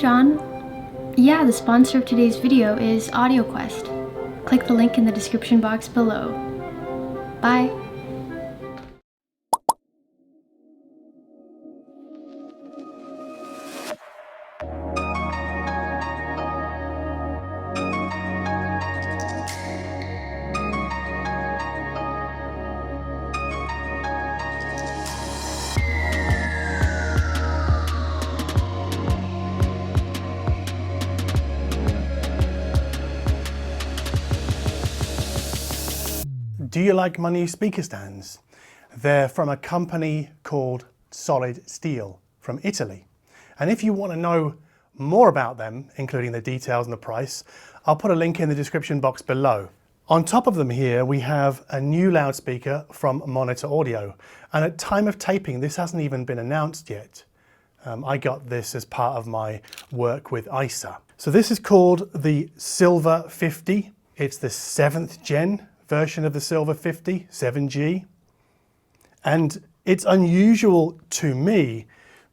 John. Yeah, the sponsor of today's video is AudioQuest. Click the link in the description box below. Bye. Do you like my new speaker stands? They're from a company called Solid Steel from Italy. And if you want to know more about them, including the details and the price, I'll put a link in the description box below. On top of them here, we have a new loudspeaker from Monitor Audio. And at time of taping, this hasn't even been announced yet. I got this as part of my work with ISA. So this is called the Silver 50. It's the 7th gen version of the Silver 50, 7G. And it's unusual to me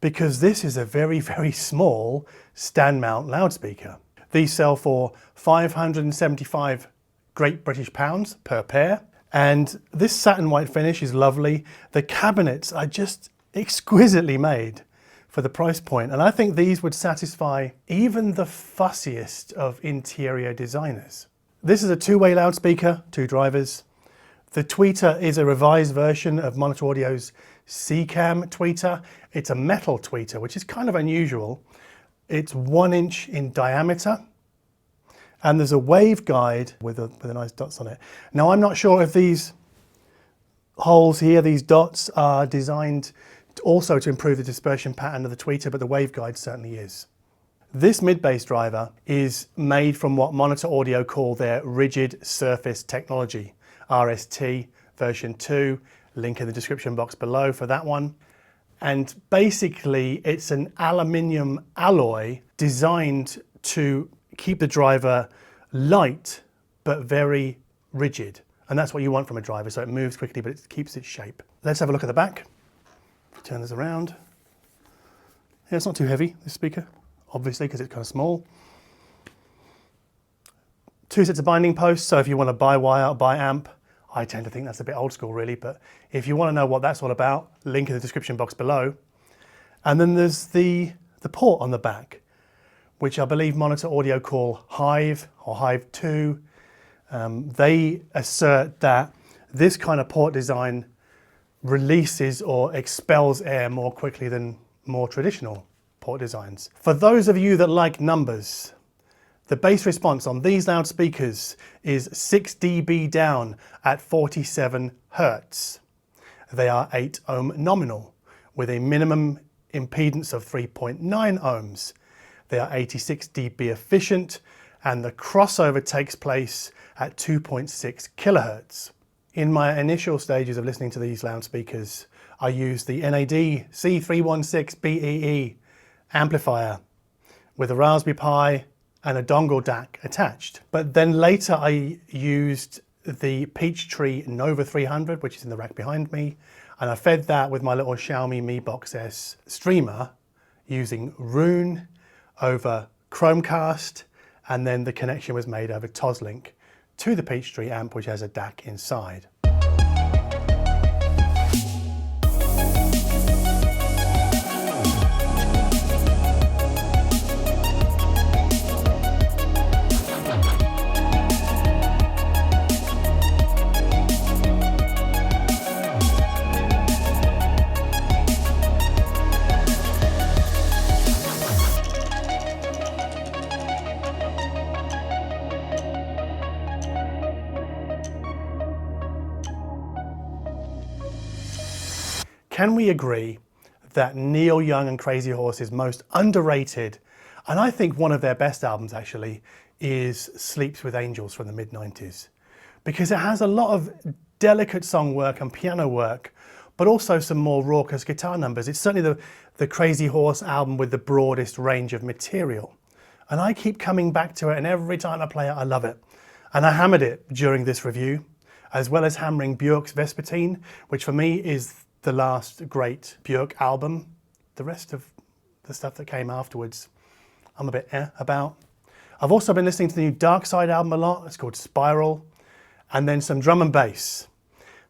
because this is a very, very small stand mount loudspeaker. These sell for 575 Great British pounds per pair. And this satin white finish is lovely. The cabinets are just exquisitely made for the price point. And I think these would satisfy even the fussiest of interior designers. This is a two-way loudspeaker, 2 drivers. The tweeter is a revised version of Monitor Audio's C-Cam tweeter. It's a metal tweeter, which is kind of unusual. It's 1 inch in diameter. And there's a waveguide with a nice dots on it. Now, I'm not sure if these holes here, these dots, are designed also to improve the dispersion pattern of the tweeter, but the waveguide certainly is. This mid-bass driver is made from what Monitor Audio call their rigid surface technology, RST version 2, link in the description box below for that one. And basically it's an aluminium alloy designed to keep the driver light but very rigid. And that's what you want from a driver, so it moves quickly but it keeps its shape. Let's have a look at the back. Turn this around. Yeah, it's not too heavy, this speaker, obviously, because it's kind of small. 2 sets of binding posts, so if you want to buy wire or buy amp, I tend to think that's a bit old school really, but if you want to know what that's all about, link in the description box below. And then there's the port on the back, which I believe Monitor Audio call Hive or Hive 2. They assert that this kind of port design releases or expels air more quickly than more traditional port designs. For those of you that like numbers, the bass response on these loudspeakers is 6 dB down at 47 Hertz. They are 8 ohm nominal with a minimum impedance of 3.9 ohms. They are 86 dB efficient and the crossover takes place at 2.6 kilohertz. In my initial stages of listening to these loudspeakers, I used the NAD C316 BEE amplifier with a Raspberry Pi and a dongle DAC attached. But then later I used the Peachtree Nova 300, which is in the rack behind me, and I fed that with my little Xiaomi Mi Box S streamer using Roon over Chromecast, and then the connection was made over Toslink to the Peachtree amp, which has a DAC inside. Can we agree that Neil Young and Crazy Horse's most underrated, and I think one of their best albums actually, is Sleeps with Angels from the mid-90s? Because it has a lot of delicate song work and piano work, but also some more raucous guitar numbers. It's certainly the Crazy Horse album with the broadest range of material. And I keep coming back to it, and every time I play it, I love it. And I hammered it during this review, as well as hammering Björk's Vespertine, which for me is the last great Björk album. The rest of the stuff that came afterwards, I'm a bit about. I've also been listening to the new Dark.Side album a lot. It's called Spiral. And then some drum and bass.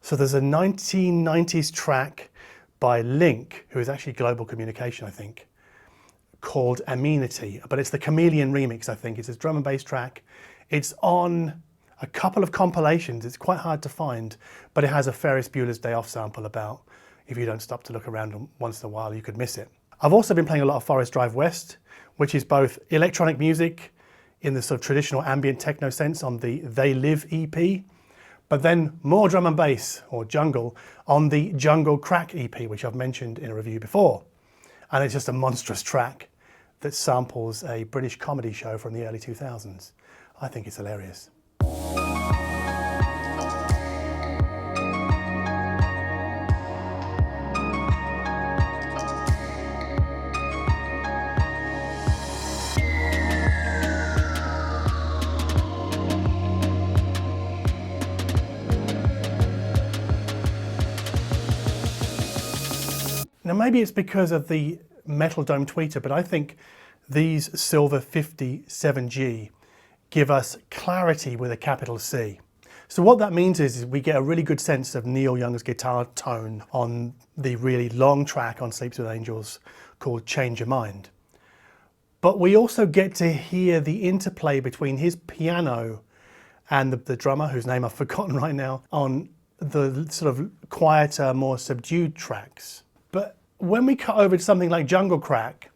So there's a 1990s track by Link, who is actually Global Communication, I think, called Amenity. But it's the Chameleon remix, I think. It's a drum and bass track. It's on a couple of compilations. It's quite hard to find, but it has a Ferris Bueller's Day Off sample about if you don't stop to look around once in a while, you could miss it. I've also been playing a lot of Forest Drive West, which is both electronic music in the sort of traditional ambient techno sense on the They Live EP, but then more drum and bass or jungle on the Jungle Crack EP, which I've mentioned in a review before. And it's just a monstrous track that samples a British comedy show from the early 2000s. I think it's hilarious. Now maybe it's because of the metal dome tweeter, but I think these Silver 57G give us clarity with a capital C. So what that means is we get a really good sense of Neil Young's guitar tone on the really long track on Sleeps with Angels called Change Your Mind. But we also get to hear the interplay between his piano and the drummer, whose name I've forgotten right now, on the sort of quieter, more subdued tracks. But when we cut over to something like Jungle Crack,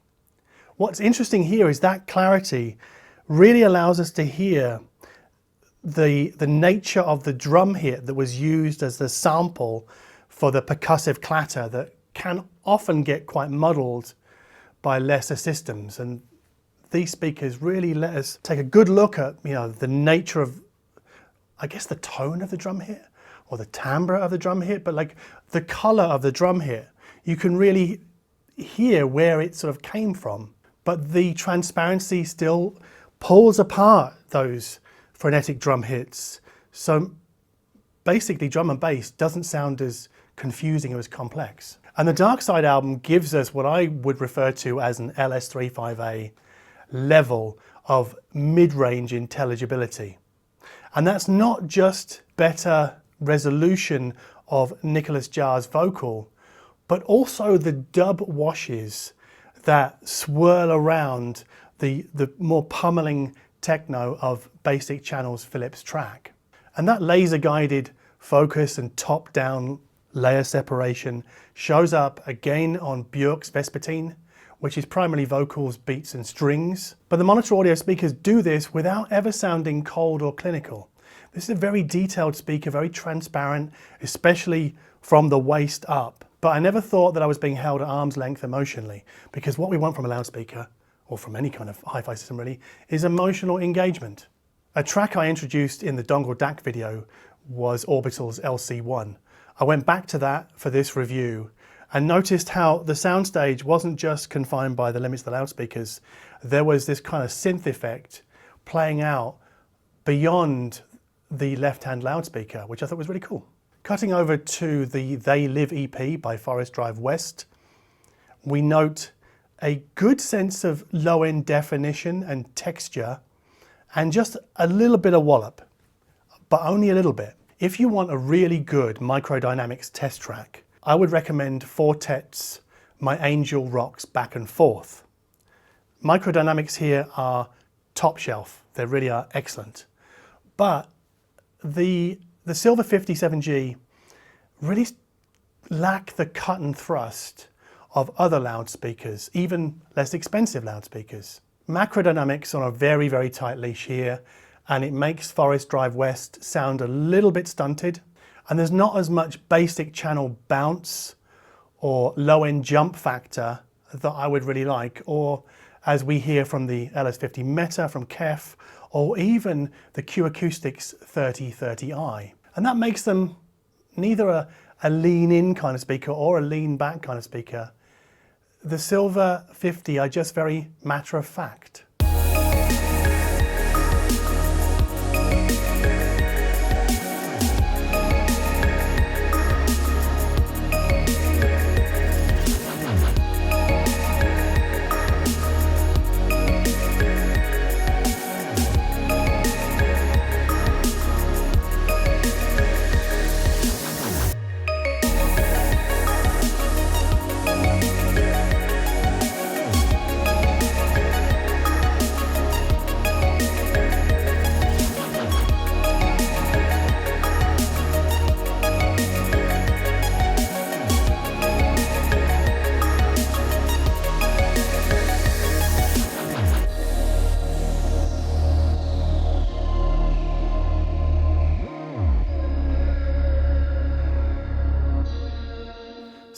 what's interesting here is that clarity really allows us to hear the nature of the drum hit that was used as the sample for the percussive clatter that can often get quite muddled by lesser systems. And these speakers really let us take a good look at, you know, the nature of, I guess, the tone of the drum hit or the timbre of the drum hit, but like the color of the drum hit. You can really hear where it sort of came from, but the transparency still pulls apart those frenetic drum hits. So basically drum and bass doesn't sound as confusing or as complex. And the Dark.Side album gives us what I would refer to as an LS35A level of mid-range intelligibility. And that's not just better resolution of Nicholas Jar's vocal, but also the dub washes that swirl around the more pummeling techno of Basic Channel's Philips track. And that laser-guided focus and top-down layer separation shows up again on Björk's Vespertine, which is primarily vocals, beats and strings. But the Monitor Audio speakers do this without ever sounding cold or clinical. This is a very detailed speaker, very transparent, especially from the waist up. But I never thought that I was being held at arm's length emotionally, because what we want from a loudspeaker, or from any kind of hi-fi system really, is emotional engagement. A track I introduced in the Dongle DAC video was Orbital's LC1. I went back to that for this review and noticed how the soundstage wasn't just confined by the limits of the loudspeakers. There was this kind of synth effect playing out beyond the left-hand loudspeaker, which I thought was really cool. Cutting over to the They Live EP by Forest Drive West, we note a good sense of low-end definition and texture and just a little bit of wallop, but only a little bit. If you want a really good microdynamics test track, I would recommend Fortet's My Angel Rocks Back and Forth. Microdynamics here are top shelf. They really are excellent. But the Silver 57G really lack the cut and thrust of other loudspeakers, even less expensive loudspeakers. Macrodynamics on a very, very tight leash here, and it makes Forest Drive West sound a little bit stunted. And there's not as much basic channel bounce or low-end jump factor that I would really like, or as we hear from the LS50 Meta from Kef, or even the Q Acoustics 3030i. And that makes them neither a lean-in kind of speaker or a lean-back kind of speaker. The Silver 50 are just very matter-of-fact.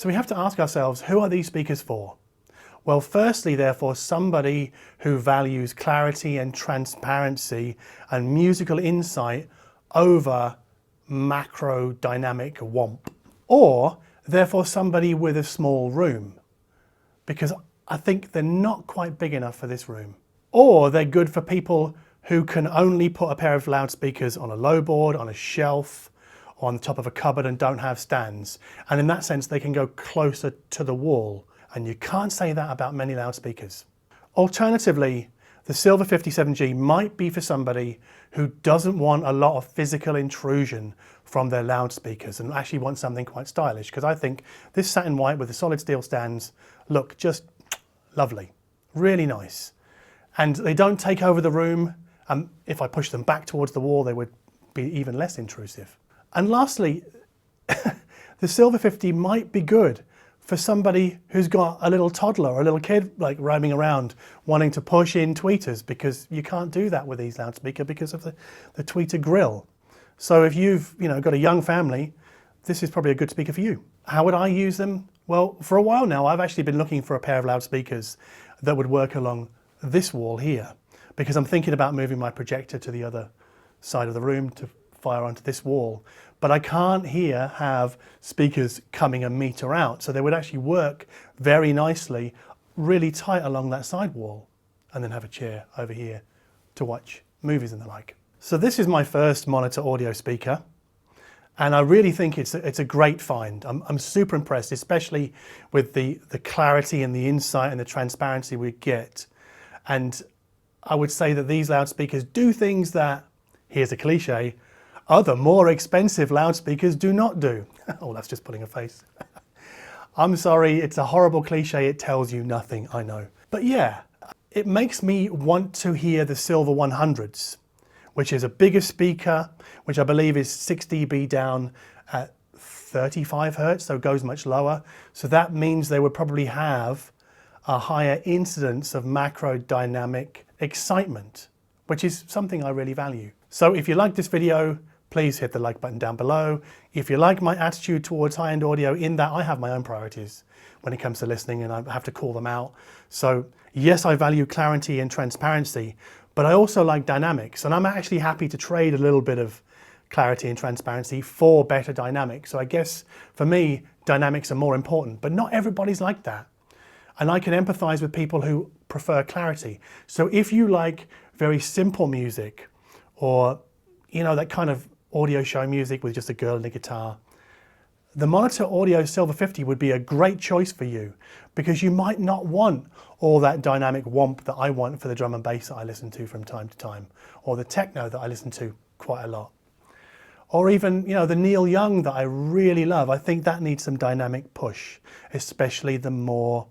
So we have to ask ourselves, who are these speakers for? Well, firstly, therefore, somebody who values clarity and transparency and musical insight over macro dynamic whomp. Or, therefore, somebody with a small room, because I think they're not quite big enough for this room. Or they're good for people who can only put a pair of loudspeakers on a low board, on a shelf, or on the top of a cupboard and don't have stands. And in that sense, they can go closer to the wall. And you can't say that about many loudspeakers. Alternatively, the Silver 57G might be for somebody who doesn't want a lot of physical intrusion from their loudspeakers and actually wants something quite stylish, because I think this satin white with the solid steel stands look just lovely, really nice. And they don't take over the room. If I push them back towards the wall, they would be even less intrusive. And lastly, the Silver 50 might be good for somebody who's got a little toddler or a little kid like roaming around wanting to push in tweeters, because you can't do that with these loudspeakers because of the tweeter grill. So if you've got a young family, this is probably a good speaker for you. How would I use them? Well, for a while now, I've actually been looking for a pair of loudspeakers that would work along this wall here, because I'm thinking about moving my projector to the other side of the room to fire onto this wall. But I can't here have speakers coming a meter out. So they would actually work very nicely, really tight along that side wall, and then have a chair over here to watch movies and the like. So this is my first monitor audio speaker. And I really think it's a great find. I'm super impressed, especially with the clarity and the insight and the transparency we get. And I would say that these loudspeakers do things that, here's a cliche, other more expensive loudspeakers do not do. Oh, that's just pulling a face. I'm sorry, it's a horrible cliche, it tells you nothing, I know. But yeah, it makes me want to hear the Silver 100s, which is a bigger speaker, which I believe is 6 dB down at 35 Hertz, so it goes much lower. So that means they would probably have a higher incidence of macro dynamic excitement, which is something I really value. So if you like this video, please hit the like button down below. If you like my attitude towards high-end audio, in that I have my own priorities when it comes to listening and I have to call them out. So yes, I value clarity and transparency, but I also like dynamics, and I'm actually happy to trade a little bit of clarity and transparency for better dynamics. So I guess for me, dynamics are more important, but not everybody's like that. And I can empathize with people who prefer clarity. So if you like very simple music, or that kind of audio show music with just a girl and a guitar, the Monitor Audio Silver 50 would be a great choice for you, because you might not want all that dynamic whomp that I want for the drum and bass that I listen to from time to time, or the techno that I listen to quite a lot, or even the Neil Young that I really love. I think that needs some dynamic push, especially the more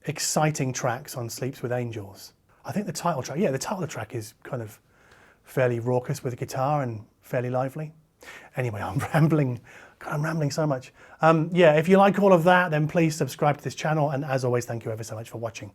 exciting tracks on Sleeps with Angels. I think the title track is kind of fairly raucous with a guitar and fairly lively. Anyway, I'm rambling so much. Yeah, if you like all of that, then please subscribe to this channel, and as always, thank you ever so much for watching.